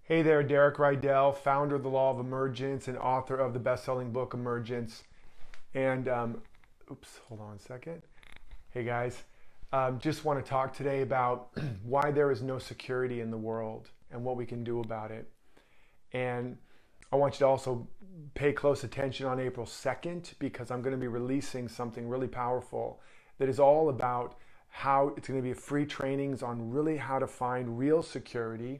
Hey there, Derek Rydall, founder of the Law of Emergence and author of the best-selling book Emergence. And hold on a second. Hey guys, just want to talk today about why there is no security in the world and what we can do about it. And I want you to also pay close attention on April 2nd because I'm going to be releasing something really powerful that is all about how it's going to be free trainings on really how to find real security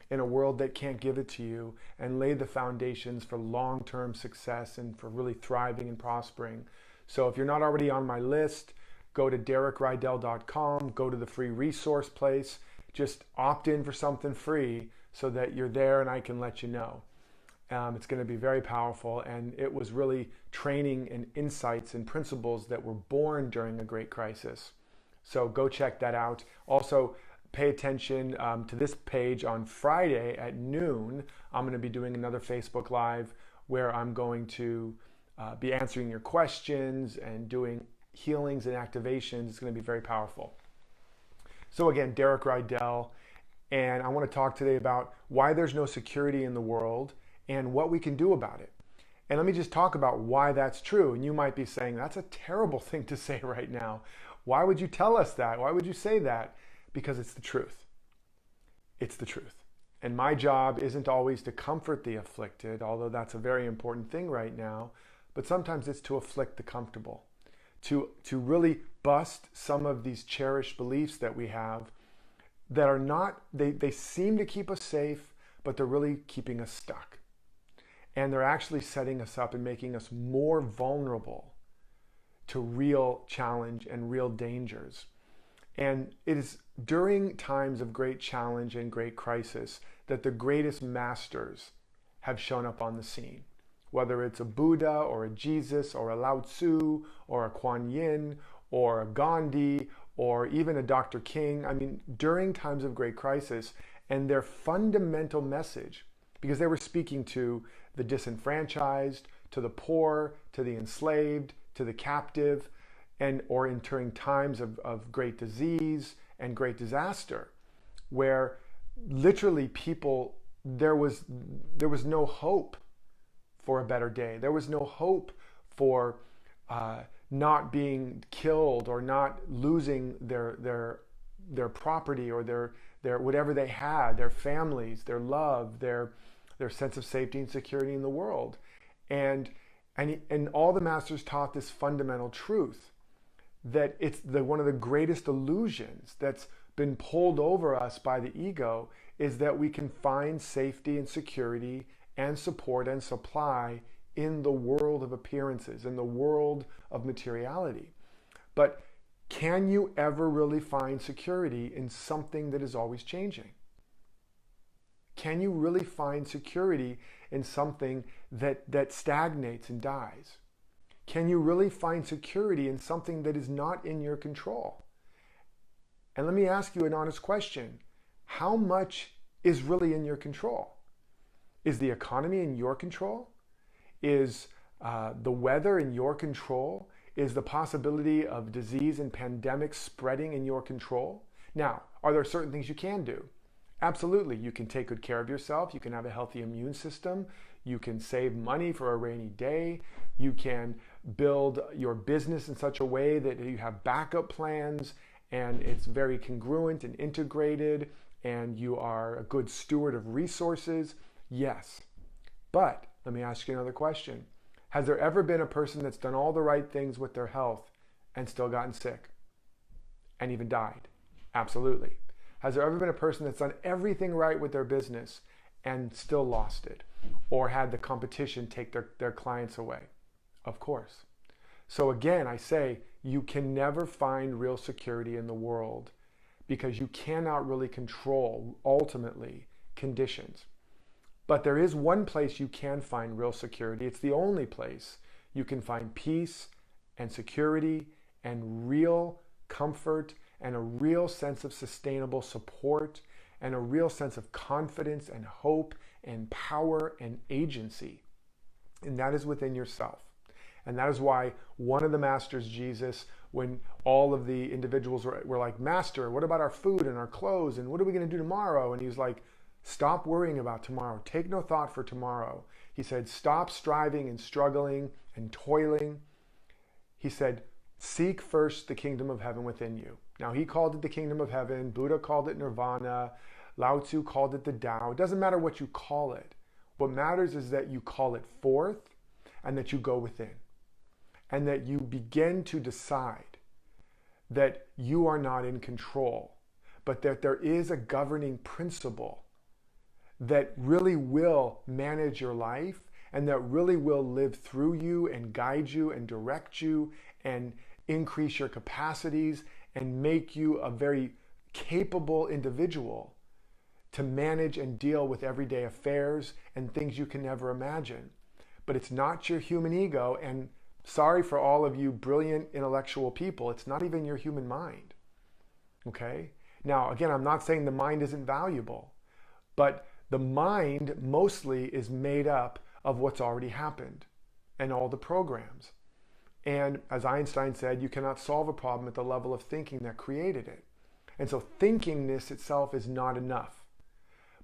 in a world that can't give it to you and lay the foundations for long-term success and for really thriving and prospering. So if you're not already on my list, go to derekrydall.com, go to the free resource place, just opt in for something free so that you're there and I can let you know. It's going to be very powerful, and it was really training and insights and principles that were born during a great crisis. So go check that out. Also, pay attention to this page on Friday at noon. I'm going to be doing another Facebook Live where I'm going to be answering your questions and doing healings and activations. It's going to be very powerful. So again, Derek Rydall, and I want to talk today about why there's no security in the world and what we can do about it. And let me just talk about why that's true. And you might be saying, that's a terrible thing to say right now. Why would you tell us that? Why would you say that? Because it's the truth. It's the truth. And my job isn't always to comfort the afflicted, although that's a very important thing right now, but sometimes it's to afflict the comfortable, to really bust some of these cherished beliefs that we have that are not, they seem to keep us safe, but they're really keeping us stuck. And they're actually setting us up and making us more vulnerable to real challenge and real dangers. And it is during times of great challenge and great crisis that the greatest masters have shown up on the scene. Whether it's a Buddha or a Jesus or a Lao Tzu or a Kuan Yin or a Gandhi or even a Dr. King. I mean, during times of great crisis, and their fundamental message, because they were speaking to the disenfranchised, to the poor, to the enslaved, to the captive, or during times of great disease and great disaster, where literally people, there was no hope for a better day. There was no hope for not being killed or not losing their property or their whatever they had, their families, their love, their sense of safety and security in the world. And all the masters taught this fundamental truth, that it's one of the greatest illusions that's been pulled over us by the ego is that we can find safety and security and support and supply in the world of appearances, in the world of materiality. But can you ever really find security in something that is always changing? Can you really find security in something that stagnates and dies? Can you really find security in something that is not in your control? And let me ask you an honest question. How much is really in your control? Is the economy in your control? Is the weather in your control? Is the possibility of disease and pandemics spreading in your control? Now, are there certain things you can do? Absolutely. You can take good care of yourself. You can have a healthy immune system. You can save money for a rainy day. You can build your business in such a way that you have backup plans and it's very congruent and integrated and you are a good steward of resources. Yes. But let me ask you another question. Has there ever been a person that's done all the right things with their health and still gotten sick and even died? Absolutely. Has there ever been a person that's done everything right with their business and still lost it or had the competition take their clients away? Of course. So again, I say you can never find real security in the world because you cannot really control, ultimately, conditions. But there is one place you can find real security. It's the only place you can find peace and security and real comfort and a real sense of sustainable support and a real sense of confidence and hope and power and agency. And that is within yourself. And that is why one of the masters, Jesus, when all of the individuals were like, Master, what about our food and our clothes? And what are we going to do tomorrow? And he was like, Stop worrying about tomorrow. Take no thought for tomorrow. He said, stop striving and struggling and toiling. He said, seek first the kingdom of heaven within you. Now, he called it the kingdom of heaven. Buddha called it nirvana. Lao Tzu called it the Tao. It doesn't matter what you call it. What matters is that you call it forth and that you go within. And that you begin to decide that you are not in control, but that there is a governing principle that really will manage your life and that really will live through you and guide you and direct you and increase your capacities and make you a very capable individual to manage and deal with everyday affairs and things you can never imagine. But it's not your human ego, and sorry for all of you brilliant intellectual people, it's not even your human mind. Okay? Now, again, I'm not saying the mind isn't valuable, but the mind mostly is made up of what's already happened and all the programs. And as Einstein said, you cannot solve a problem at the level of thinking that created it. And so thinkingness itself is not enough.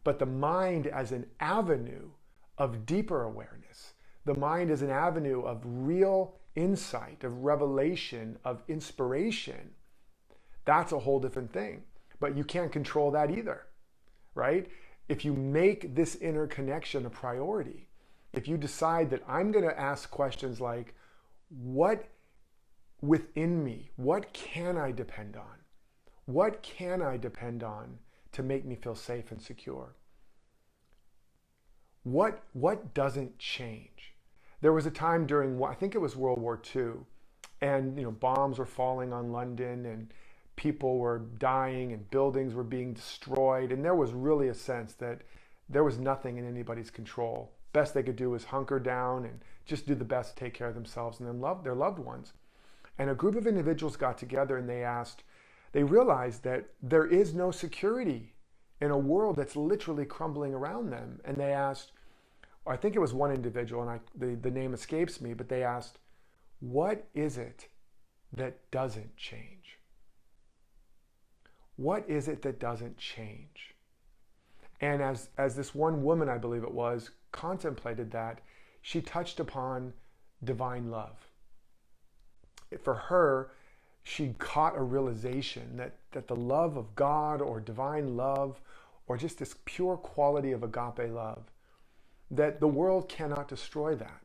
But the mind as an avenue of deeper awareness, the mind as an avenue of real insight, of revelation, of inspiration, that's a whole different thing. But you can't control that either, right? If you make this inner connection a priority, if you decide that I'm going to ask questions like, what within me, what can I depend on? What can I depend on to make me feel safe and secure? What doesn't change? There was a time during, I think it was World War II, and bombs were falling on London and people were dying and buildings were being destroyed, and there was really a sense that there was nothing in anybody's control. Best they could do was hunker down and just do the best to take care of themselves and their loved ones. And a group of individuals got together and they realized that there is no security in a world that's literally crumbling around them. And they asked, I think it was one individual, and the name escapes me, but they asked, what is it that doesn't change? What is it that doesn't change? And as this one woman, I believe it was, contemplated that, she touched upon divine love. For her, she caught a realization that the love of God or divine love or just this pure quality of agape love, that the world cannot destroy that.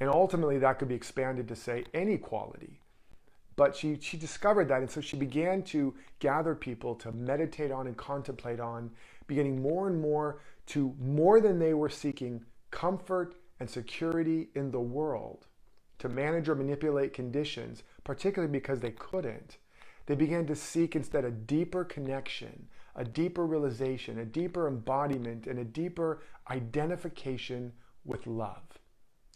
And ultimately that could be expanded to say any quality. But she discovered that, and so she began to gather people to meditate on and contemplate on, beginning more and more to, more than they were seeking, comfort and security in the world, to manage or manipulate conditions, particularly because they couldn't. They began to seek instead a deeper connection, a deeper realization, a deeper embodiment, and a deeper identification with love.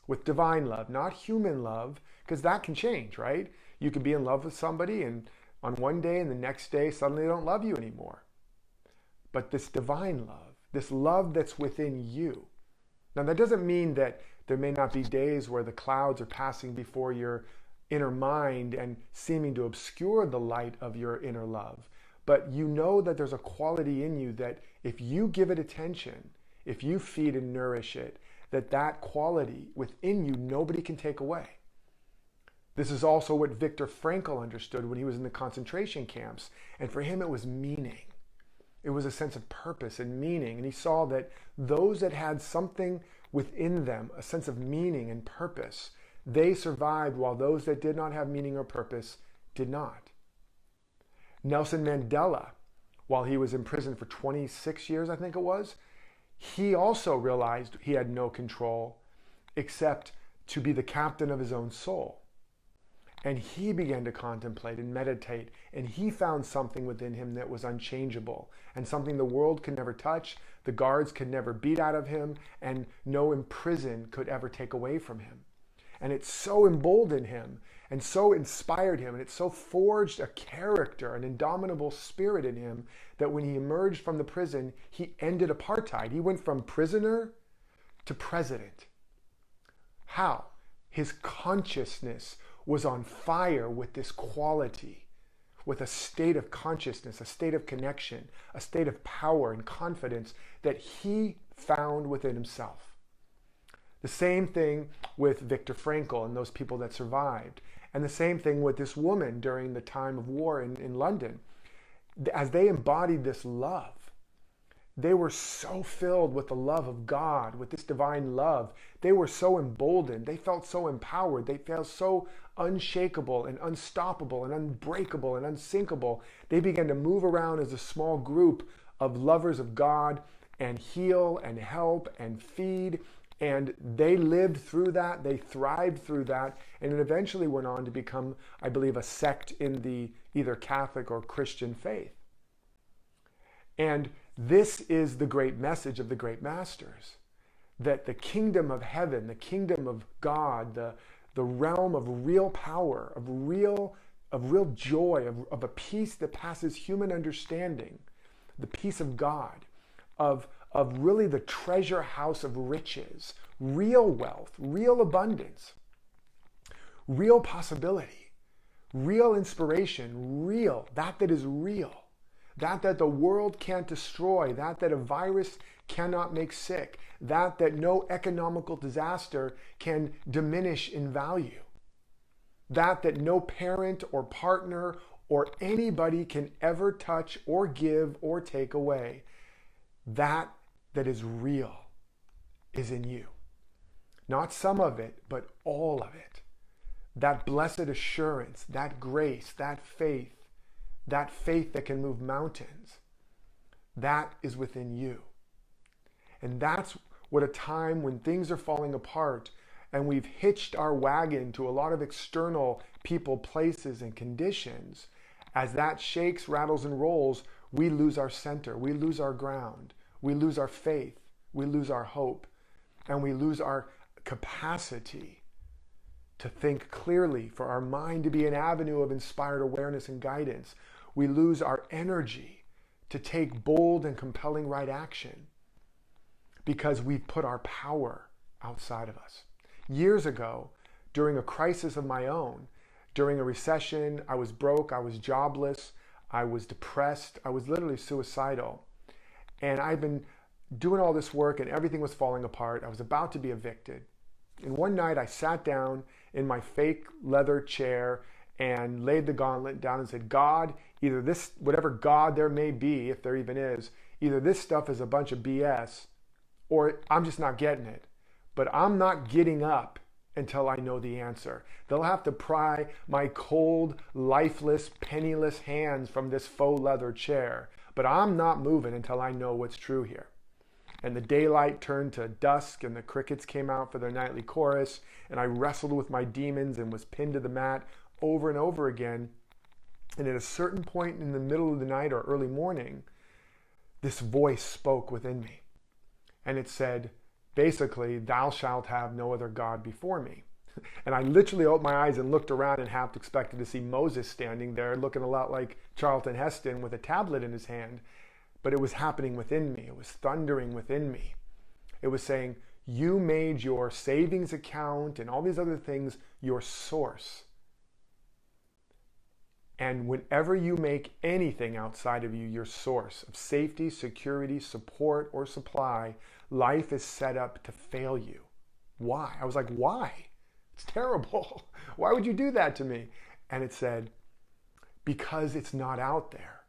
With divine love, not human love, because that can change, right? You can be in love with somebody and on one day and the next day suddenly they don't love you anymore. But this divine love, this love that's within you. Now that doesn't mean that there may not be days where the clouds are passing before your inner mind and seeming to obscure the light of your inner love. But you know that there's a quality in you that if you give it attention, if you feed and nourish it, that quality within you nobody can take away. This is also what Viktor Frankl understood when he was in the concentration camps. And for him, it was meaning. It was a sense of purpose and meaning. And he saw that those that had something within them, a sense of meaning and purpose, they survived, while those that did not have meaning or purpose did not. Nelson Mandela, while he was in prison for 26 years, I think it was, he also realized he had no control except to be the captain of his own soul. And he began to contemplate and meditate, and he found something within him that was unchangeable and something the world could never touch, the guards could never beat out of him, and no imprison could ever take away from him. And it so emboldened him and so inspired him, and it so forged a character, an indomitable spirit in him, that when he emerged from the prison, he ended apartheid. He went from prisoner to president. How? His consciousness was on fire with this quality, with a state of consciousness, a state of connection, a state of power and confidence that he found within himself. The same thing with Viktor Frankl and those people that survived. And the same thing with this woman during the time of war in London. As they embodied this love, they were so filled with the love of God, with this divine love. They were so emboldened. They felt so empowered. They felt so unshakable and unstoppable and unbreakable and unsinkable. They began to move around as a small group of lovers of God and heal and help and feed. And they lived through that. They thrived through that. And it eventually went on to become, I believe, a sect in the either Catholic or Christian faith. And this is the great message of the great masters, that the kingdom of heaven, the kingdom of God, the realm of real power, of real joy, of a peace that passes human understanding, the peace of God, of really the treasure house of riches, real wealth, real abundance, real possibility, real inspiration, real, that is real. That the world can't destroy, that a virus cannot make sick, that no economical disaster can diminish in value, that no parent or partner or anybody can ever touch or give or take away. That is real is in you. Not some of it, but all of it. That blessed assurance, that grace, that faith that can move mountains, that is within you. And that's what a time when things are falling apart and we've hitched our wagon to a lot of external people, places, and conditions, as that shakes, rattles, and rolls, we lose our center, we lose our ground, we lose our faith, we lose our hope, and we lose our capacity to think clearly, for our mind to be an avenue of inspired awareness and guidance. We lose our energy to take bold and compelling right action because we've put our power outside of us. Years ago, during a crisis of my own, during a recession, I was broke, I was jobless, I was depressed, I was literally suicidal. And I've been doing all this work and everything was falling apart. I was about to be evicted. And one night I sat down in my fake leather chair and laid the gauntlet down and said, God, either this, whatever God there may be, if there even is, either this stuff is a bunch of BS or I'm just not getting it. But I'm not getting up until I know the answer. They'll have to pry my cold, lifeless, penniless hands from this faux leather chair. But I'm not moving until I know what's true here. And the daylight turned to dusk and the crickets came out for their nightly chorus. And I wrestled with my demons and was pinned to the mat over and over again. And at a certain point in the middle of the night or early morning, this voice spoke within me. And it said, basically, thou shalt have no other God before me. And I literally opened my eyes and looked around and half expected to see Moses standing there looking a lot like Charlton Heston with a tablet in his hand. But it was happening within me. It was thundering within me. It was saying, you made your savings account and all these other things your source. And whenever you make anything outside of you your source of safety, security, support, or supply, life is set up to fail you. Why? I was like, why? It's terrible. Why would you do that to me? And it said, because it's not out there.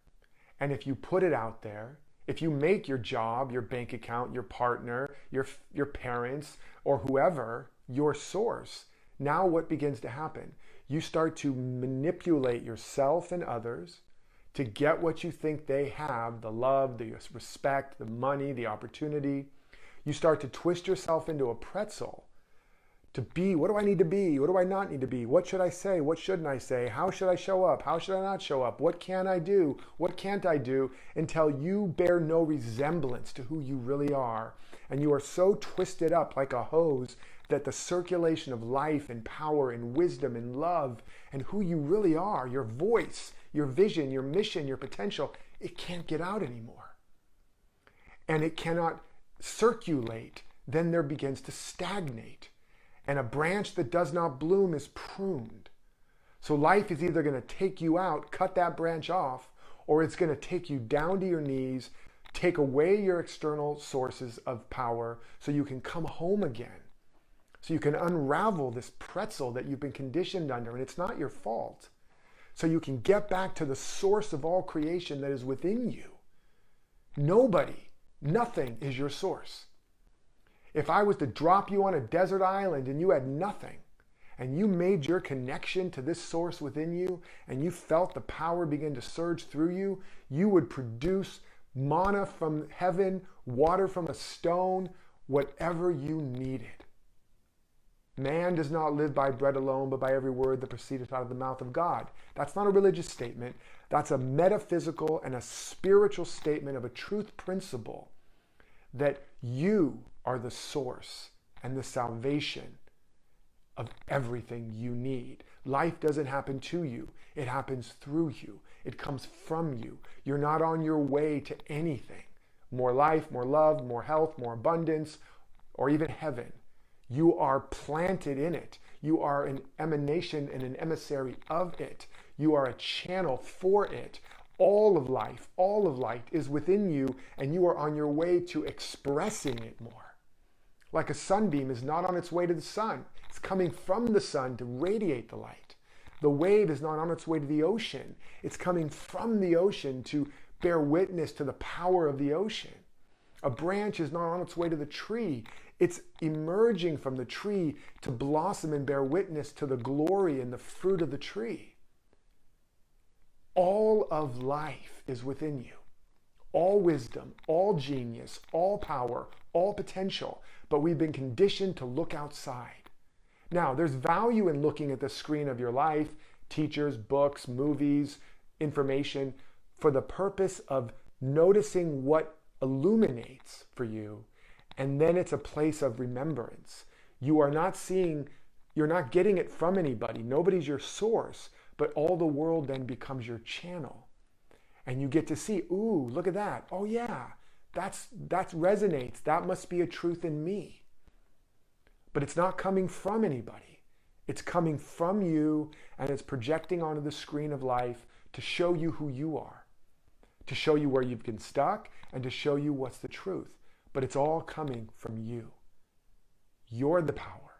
And if you put it out there, if you make your job, your bank account, your partner, your parents, or whoever your source, now what begins to happen? You start to manipulate yourself and others to get what you think they have, the love, the respect, the money, the opportunity. You start to twist yourself into a pretzel to be, what do I need to be? What do I not need to be? What should I say? What shouldn't I say? How should I show up? How should I not show up? What can I do? What can't I do? Until you bear no resemblance to who you really are. And you are so twisted up like a hose that the circulation of life and power and wisdom and love and who you really are, your voice, your vision, your mission, your potential, it can't get out anymore. And it cannot circulate. Then there begins to stagnate. And a branch that does not bloom is pruned So life is either going to take you out, cut that branch off, or it's going to take you down to your knees, take away your external sources of power so you can come home again. So you can unravel this pretzel that you've been conditioned under, and it's not your fault. So you can get back to the source of all creation that is within you. Nobody, nothing is your source. If I was to drop you on a desert island and you had nothing, and you made your connection to this source within you, and you felt the power begin to surge through you, you would produce manna from heaven, water from a stone, whatever you needed. Man does not live by bread alone, but by every word that proceedeth out of the mouth of God. That's not a religious statement. That's a metaphysical and a spiritual statement of a truth principle that you are the source and the salvation of everything you need. Life doesn't happen to you. It happens through you. It comes from you. You're not on your way to anything. More life, more love, more health, more abundance, or even heaven. You are planted in it. You are an emanation and an emissary of it. You are a channel for it. All of life, all of light is within you, and you are on your way to expressing it more. Like a sunbeam is not on its way to the sun. It's coming from the sun to radiate the light. The wave is not on its way to the ocean. It's coming from the ocean to bear witness to the power of the ocean. A branch is not on its way to the tree. It's emerging from the tree to blossom and bear witness to the glory and the fruit of the tree. All of life is within you. All wisdom, all genius, all power, all potential. But we've been conditioned to look outside. Now, there's value in looking at the screen of your life, teachers, books, movies, information, for the purpose of noticing what illuminates for you. And then it's a place of remembrance. You are not seeing, you're not getting it from anybody. Nobody's your source, but all the world then becomes your channel. And you get to see, ooh, look at that. Oh yeah, that resonates. That must be a truth in me. But it's not coming from anybody. It's coming from you, and it's projecting onto the screen of life to show you who you are, to show you where you've been stuck, and to show you what's the truth. But it's all coming from you. You're the power.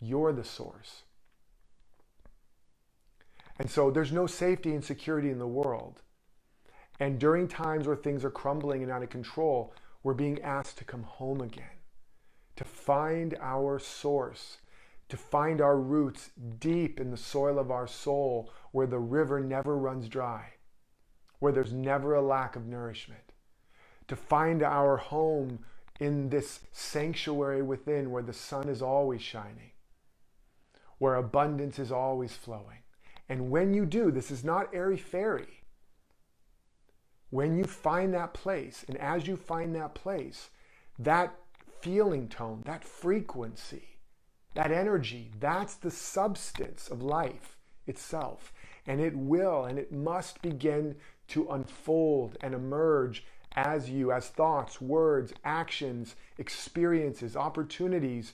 You're the source. And so there's no safety and security in the world. And during times where things are crumbling and out of control, we're being asked to come home again, to find our source, to find our roots deep in the soil of our soul, where the river never runs dry, where there's never a lack of nourishment, to find our home in this sanctuary within, where the sun is always shining, where abundance is always flowing. And when you do, this is not airy-fairy. When you find that place, and as you find that place, that feeling tone, that frequency, that energy, that's the substance of life itself. And it will and it must begin to unfold and emerge as you, as thoughts, words, actions, experiences, opportunities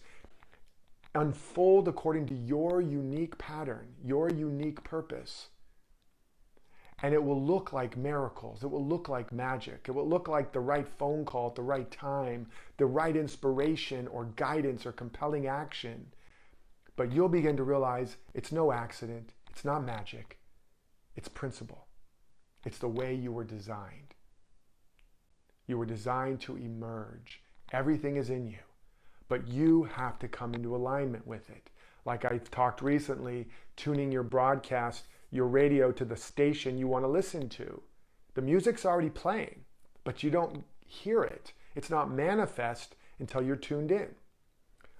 unfold according to your unique pattern, your unique purpose. And it will look like miracles. It will look like magic. It will look like the right phone call at the right time, the right inspiration or guidance or compelling action. But you'll begin to realize it's no accident. It's not magic. It's principle. It's the way you were designed. You were designed to emerge. Everything is in you, but you have to come into alignment with it. Like I've talked recently, tuning your broadcast, your radio to the station you want to listen to. The music's already playing, but you don't hear it. It's not manifest until you're tuned in.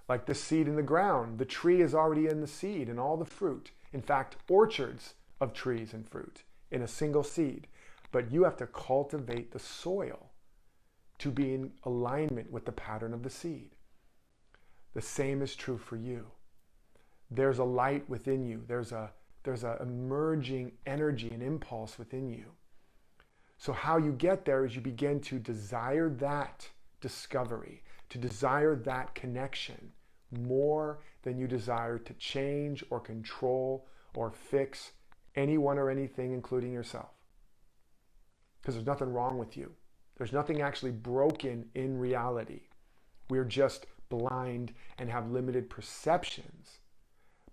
Like the seed in the ground, the tree is already in the seed and all the fruit. In fact, orchards of trees and fruit in a single seed. But you have to cultivate the soil to be in alignment with the pattern of the seed. The same is true for you. There's a light within you. There's a emerging energy and impulse within you. So how you get there is you begin to desire that discovery, to desire that connection more than you desire to change or control or fix anyone or anything, including yourself. Because there's nothing wrong with you. There's nothing actually broken in reality. We're just blind and have limited perceptions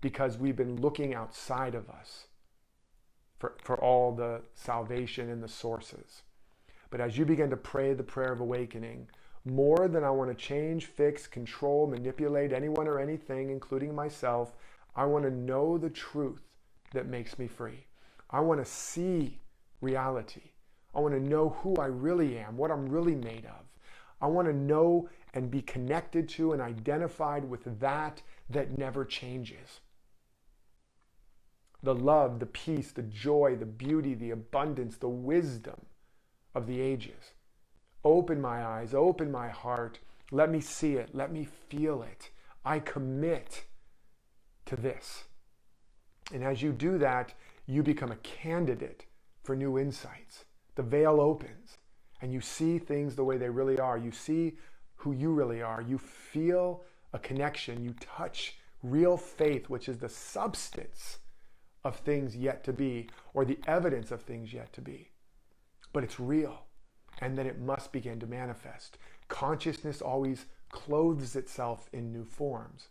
because we've been looking outside of us for all the salvation and the sources. But as you begin to pray the prayer of awakening, more than I want to change, fix, control, manipulate anyone or anything, including myself, I want to know the truth that makes me free. I want to see reality. I want to know who I really am, what I'm really made of. I want to know and be connected to and identified with that never changes. The love, the peace, the joy, the beauty, the abundance, the wisdom of the ages. Open my eyes, open my heart. Let me see it. Let me feel it. I commit to this. And as you do that, you become a candidate for new insights. The veil opens and you see things the way they really are. You see who you really are. You feel a connection. You touch real faith, which is the substance of things yet to be, or the evidence of things yet to be. But it's real, and then it must begin to manifest. Consciousness always clothes itself in new forms.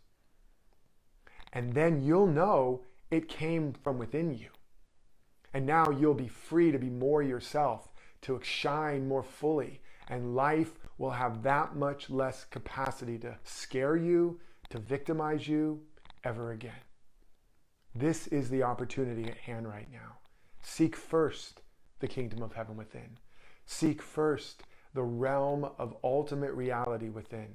And then you'll know it came from within you. And now you'll be free to be more yourself, to shine more fully, and life will have that much less capacity to scare you, to victimize you ever again. This is the opportunity at hand right now. Seek first the kingdom of heaven within. Seek first the realm of ultimate reality within.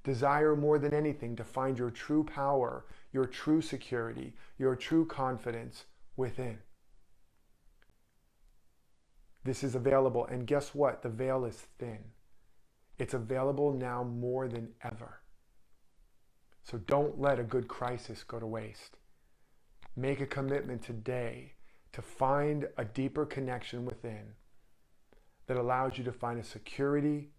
Desire more than anything to find your true power, your true security, your true confidence within. This is available, and guess what? The veil is thin. It's available now more than ever. So don't let a good crisis go to waste. Make a commitment today to find a deeper connection within that allows you to find a security,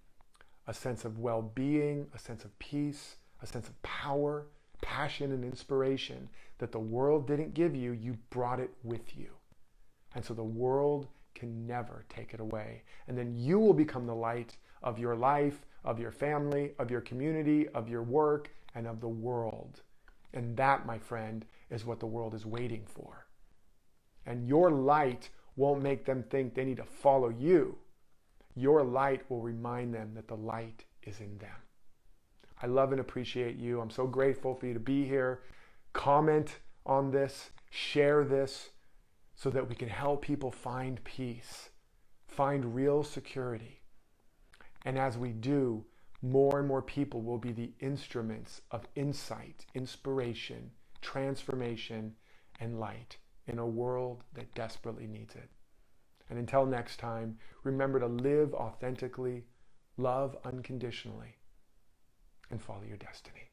a sense of well-being, a sense of peace, a sense of power, passion, and inspiration that the world didn't give you. You brought it with you. And so the world can never take it away. And then you will become the light of your life, of your family, of your community, of your work, and of the world. And that, my friend, is what the world is waiting for. And your light won't make them think they need to follow you. Your light will remind them that the light is in them. I love and appreciate you. I'm so grateful for you to be here. Comment on this, share this, so that we can help people find peace, find real security. And as we do, more and more people will be the instruments of insight, inspiration, transformation, and light in a world that desperately needs it. And until next time, remember to live authentically, love unconditionally, and follow your destiny.